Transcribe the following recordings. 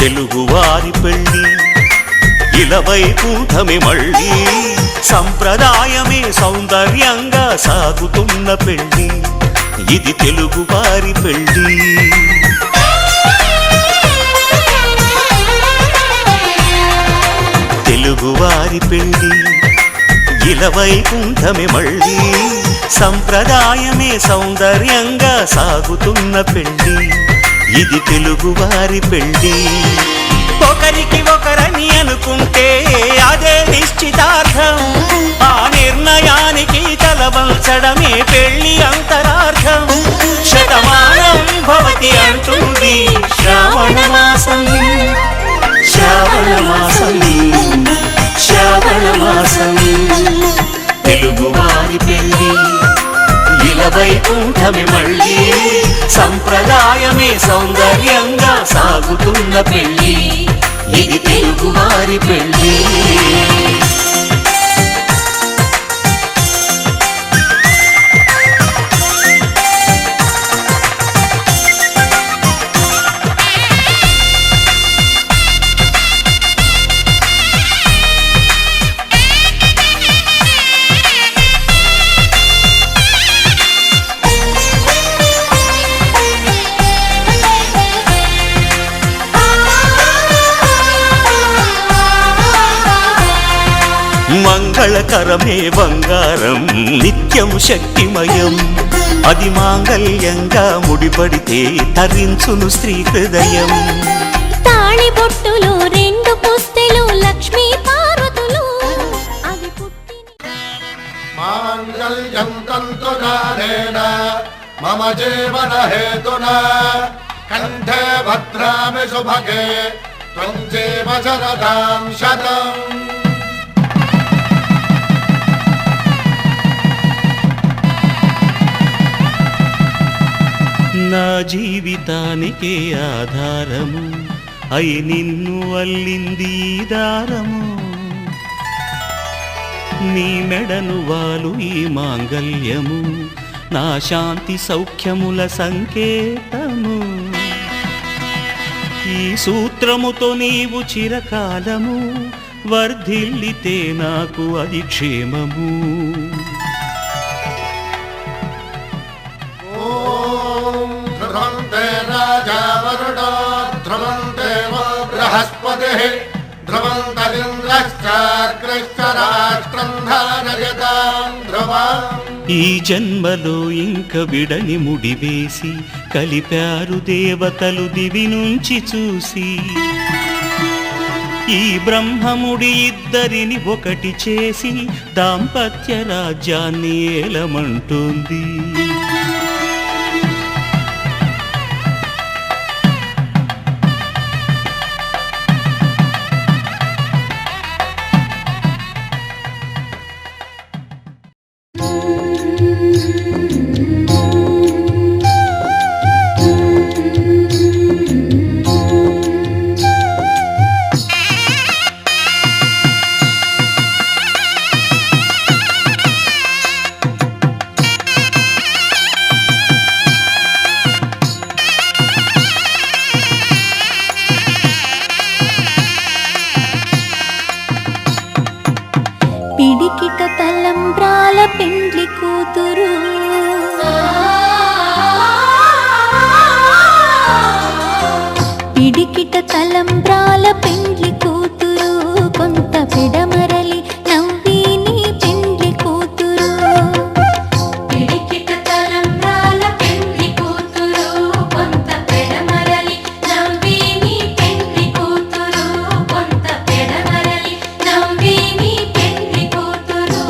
తెలుగువారి పెళ్ళి ఇలవైకుంఠమే మళ్ళీ సంప్రదాయమే సౌందర్యంగా సాగుతున్న పెళ్ళి ఇది తెలుగువారి పెళ్ళి. తెలుగువారి పెళ్ళి ఇలవైకుంఠమే మళ్ళీ సంప్రదాయమే సౌందర్యంగా సాగుతున్న పెళ్ళి ఇది తెలుగువారి పెళ్ళి. ఒకరికి ఒకరని అనుకుంటే అదే నిశ్చితార్థం, ఆ నిర్ణయానికి తలవంచడమే పెళ్ళి అంతరార్థం. శతమానం భవతి అంటుంది శ్రావణ మాసం, శ్రావణ మాసం, శ్రావణ మాసం. తెలుగువారి పెళ్ళి ఇలవైకుంఠమే మళ్ళీ సంప్రదాయమే సౌందర్యంగా సాగుతున్న పెళ్ళి ఇది తెలుగువారి పెళ్ళి. మంగళకరమే బంగారం నిత్యం శక్తిమయం, అది మాంగళ్యంగా ముడిపడితే తరించును స్త్రీ హృదయం. తాళి బొట్టులు రెండు పుస్తెలు లక్ష్మీ పార్వతులు అది పుట్టిన మాంగళ్యం తంతునానేన మమ జీవన హేతునా కంఠే భద్రామి శుభగే త్వం జీవ శరదాం శతం. నా జీవితానికే ఆధారము అయి నిన్ను అల్లింది దారము, నీ మెడను వాలు ఈ మాంగళ్యము నా శాంతి సౌఖ్యముల సంకేతము. ఈ సూత్రముతో నీవు చిరకాలము వర్ధిల్లితే నాకు అది క్షేమము. బృహస్పతి ధ్రువంతరింద్రశ్చాగ్రశ్చరాష్ట్రం ధారయతాం ధ్రువం. ఈ జన్మలో ఇంక విడని ముడివేసి కలిపారు దేవతలు దివి నుంచి చూసి, ఈ బ్రహ్మముడి ఇద్దరిని ఒకటి చేసి దాంపత్య రాజ్యాన్ని ఏలమంటుంది. పిడికిట తలంబ్రాల పెండ్లి కూతురు, పిడికిట తలంబ్రాల పెండ్లి కూతురు కొంత పెడమరలి నవ్వి నీ పెండ్లి కూతురు. పిడికిట తలంబ్రాల పెండ్లి కూతురు కొంత పెడమరలి నవ్వి నీ పెండ్లి కూతురు, కొంత పెడమరలి నవ్వి నీ పెండ్లి కూతురు.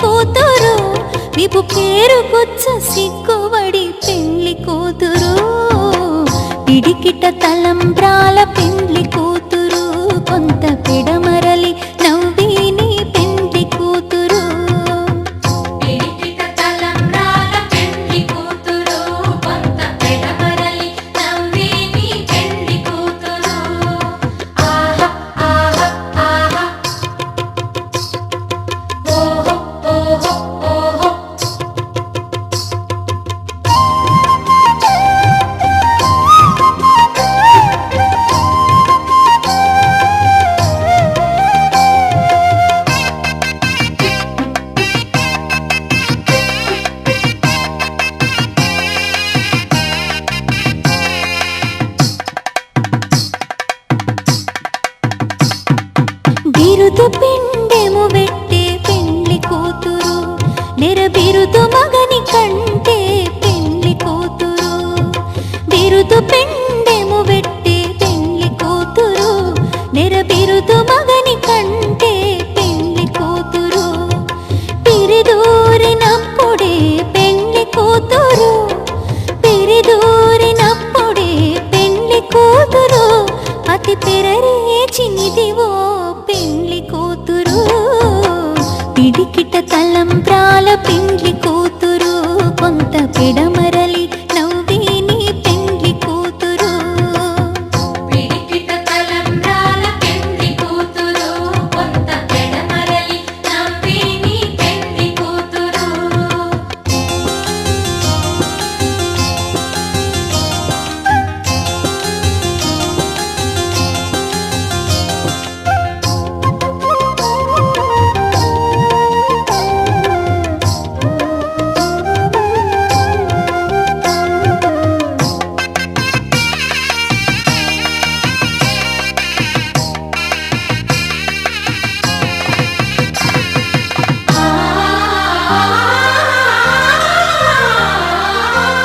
కూతురు విపు పేరుకొచ్చ సిగ్గుబడి పెళ్లి కూతురు పిడికిట తలంబ్రాల పెండ్లి కూతురు కొంత పిడమరలి నవ్విని పెండ్లి కూతురు పిడికిట తలంబ్రాల పెండ్లి కూతురు కొంత పిడమరలి నవ్విని పెండ్లి కూతురు ఆహా ఆహా ఆహా ఓహో ఓహో ఓహో బిరుదు పిండెము వెట్టే పెండ్లి కూతురు నెరబిరుదు మగని కంటే పెండ్లి కూతురు బిరుదు పిండెము వెట్టే పెండ్లి కూతురు నెరబిరుదు మగని కంటే పెండ్లి కూతురు పిరిదూరినప్పుడే పెండ్లి కూతురు పిరిదూరినప్పుడే పెండ్లి కూతురు అతి పెరరేచినిదివో పెండ్లి కూతురు పిడికిట తలంబ్రాల పెండ్లి కూతురు కొంత పిడమరలి నవ్విని పెండ్లి కూతురు పిడికిట తలంబ్రాల పెండ్లి కూతురు కొంత పిడమరలి నవ్విని పెండ్లి కూతురు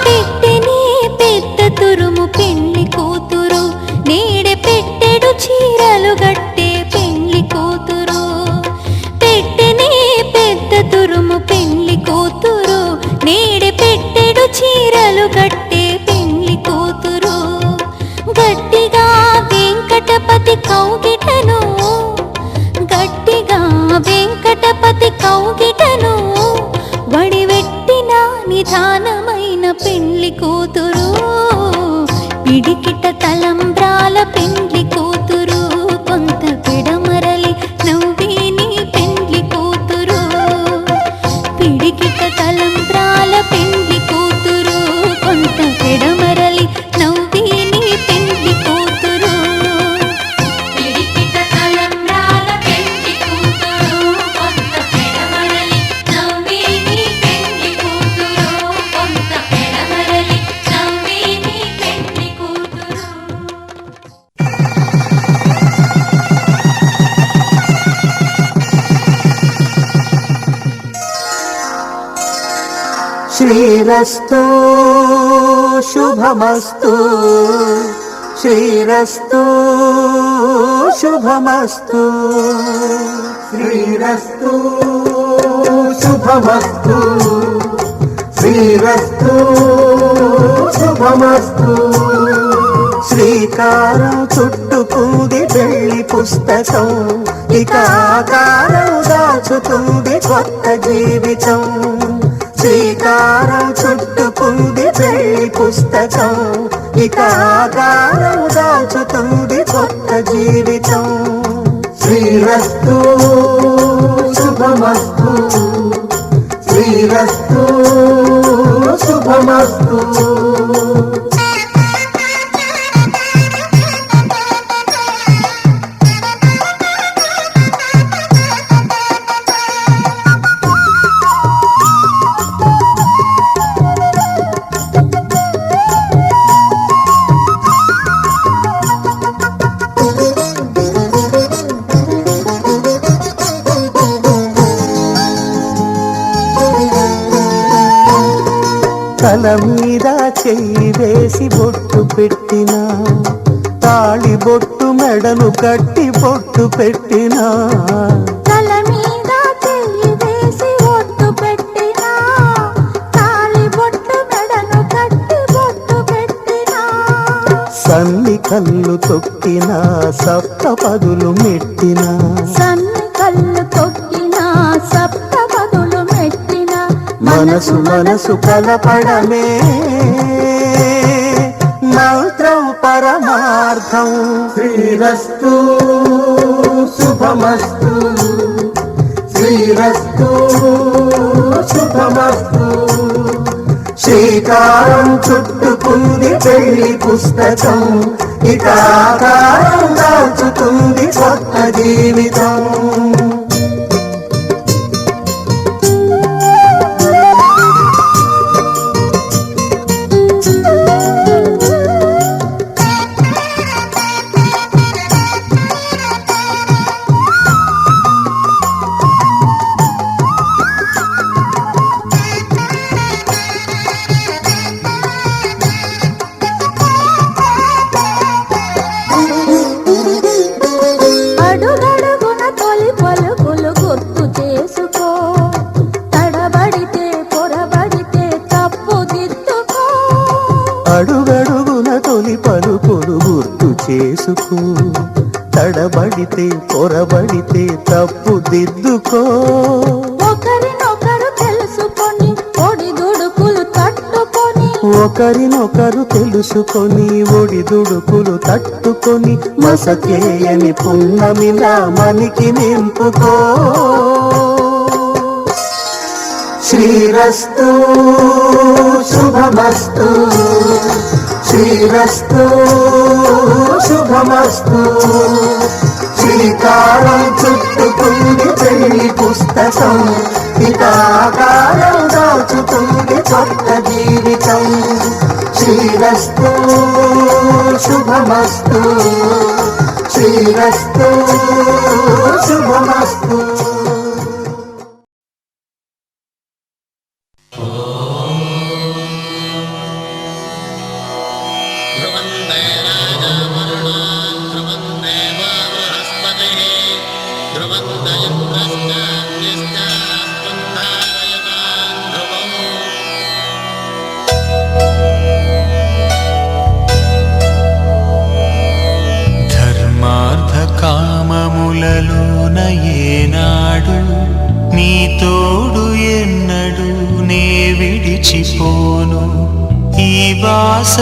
పెట్టెనే పెద్ద తురుము పెండ్లి కూతురు నేడే పెట్టెడు చీరలు గట్టే పెండ్లి కూతురు పెట్టెనే పెద్ద తురుము పెండ్లి కూతురు నేడే పెట్టెడు చీరలు గట్టే పెండ్లి కూతురు గట్టిగా వెంకటపతి కౌగిటను గట్టిగా వెంకటపతి కౌగిటను వడివెట్టిన నిధానమైన పెండ్లి కూతురు పిడికిట తలంబ్రాల పెండ్లి కూతురు కొంత పిడమరలి నవ్విని పెండ్లి కూతురు పిడికిట తలంబ్రాల పెండ్లి కూతురు కొంత పిడమరలి నవ్విని పెండ్లి కూతురు పిడికిట తలంబ్రాల పెండ్లి కూతురు కొంత పిడమరలి నవ్విని పెండ్లి కూతురు కొంత పిడమరలి నవ్విని పెండ్లి కూతురు శ్రీరస్తు శుభమస్తు శ్రీరస్తు శుభమస్తు శ్రీరస్తు శుభమస్తు శ్రీరస్తు శుభమస్తు శ్రీకారం చుట్టుకుంది పెళ్లి పుస్తకం ఇక ఆకారం దాచుతుంది కొత్త జీవితం శ్రీకారం చుట్టుకుంది పెళ్లి పుస్తకం ఇక ఆకారం దాచుతుంది కొత్త జీవితం శ్రీరస్తు శుభమస్తు శ్రీరస్తు శుభమస్తు తల మీద చెయ్యి వేసి బొట్టు పెట్టినా తాళి బొట్టు మెడలు కట్టి బొట్టు పెట్టినా తల మీద చెయ్యి వేసి ఒట్టు సన్ని కళ్ళు తొక్కిన సప్తపదులు మెట్టిన సన్ని కళ్ళు తొక్కిన సప్తపదులు మెట్టిన మనసు మనసు కలపడమే మంత్రం పరమార్థం. శ్రీరస్తు శుభమస్తు శ్రీరస్తు శుభమస్తు. శ్రీకారం చుట్టుకుంది పెళ్లి పుస్తకం, ఇక ఆకారం దాచుతుంది కొత్త జీవితం. అడుగడుగున తొలి పలుకులు గుర్తు చేసుకో, తడబడితే పొరబడితే తప్పు దిద్దుకో. అడుగడుగున తొలి పలుకులు గుర్తు చేసుకో, తడబడితే పొరబడితే తప్పు దిద్దుకో. ఒకరినొకరు తెలుసుకొని ఒడిదుడుకులు తట్టుకొని, ఒకరినొకరు తెలుసుకొని ఒడిదుడుకులు తట్టుకొని మసకేయని పున్నమిలా మనికి నింపుకో. శ్రీరస్తు శుభమస్తు శ్రీరస్తు శుభమస్తు. శ్రీకారం చుట్టుకుంది పెళ్లి పుస్తకం, ఇక ఆకారం దాచుతుంది కొత్త జీవితం. శ్రీరస్తు శుభమస్తు శ్రీరస్తు శుభమస్తు. ధర్మార్థ కామములలోన ఏనాడు నీ తోడు ఎన్నడు నే విడిచిపోను. ఈ వాస